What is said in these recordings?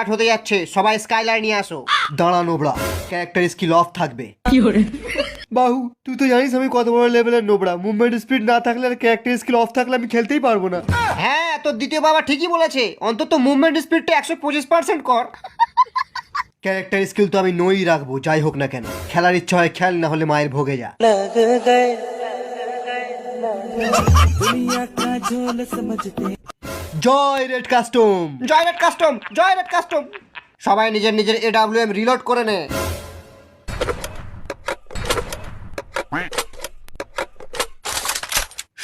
Start হতে যাচ্ছে, সবাই স্কাইলার নিয়ে আসো। দাঁড়া নোবড়া, ক্যারেক্টার স্কিল অফ থাকবে। বাহু তুই তো জানিস আমি কত বড় লেভেলের নোবড়া, মুভমেন্ট স্পিড না থাকলে আর ক্যারেক্টার স্কিল অফ থাকলে আমি খেলতেই পারবো না। হ্যাঁ তোর দ্বিতীয় বাবা ঠিকই বলেছে, অন্তত মুভমেন্ট স্পিডটা 125% কর। ক্যারেক্টার স্কিল তো আমি নই রাখবো, যাই হোক না কেন। খেলার ইচ্ছা হয় খেল, না হলে মায়ের ভোগে যা। জয় রেড কাস্টম, জয় রেড কাস্টম, জয় রেড কাস্টম। সবাই নিজের নিজের AWM রিলোড করে নে।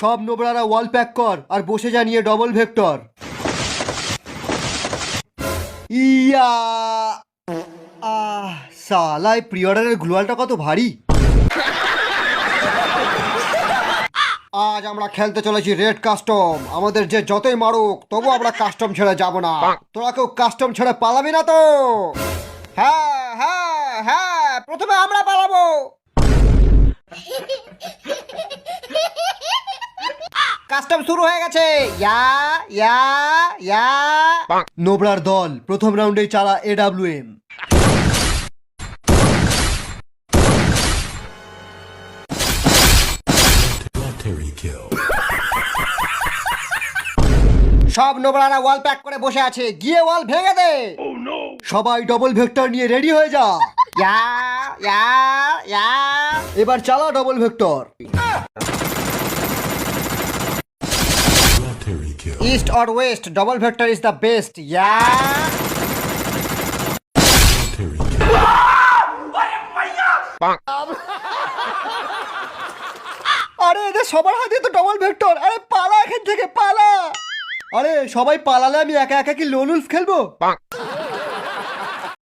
সব নোবরারা ওয়াল প্যাক কর আর বসে যা নিয়ে ডবল ভেক্টর। ইয়া সালাই প্রি অর্ডারের গ্লোয়ালটা কত ভারী। আজ আমরা খেলতে চলেছি রেড কাস্টম। আমাদের যে যতই মারুক তবু আমরা কাস্টম ছেড়ে যাব না। তোরা কেউ কাস্টম ছেড়ে পালাবি না তো? হ্যাঁ হ্যাঁ হ্যাঁ, প্রথমে আমরা পালাবো। কাস্টম শুরু হয়ে গেছে। ইয়া ইয়া ইয়া। নোবরার দল প্রথম রাউন্ডেই চালা AWM। সব নোবরারা ওয়াল প্যাক করে বসে আছে, গিয়ে ওয়াল ভেঙে দে। সবাই ডবল ভেক্টর নিয়ে রেডি হয়ে যা। ইয়া ইয়া ইয়া। এবার চালা double vector. East or west, double vector is the best. Yeah. আরে এদের সবার হাতে তো ডবল ভেক্টর। আরে পালা এখান থেকে, পালা। আরে সবাই পালালে আমি একা একা কি লোন উলফ খেলবো?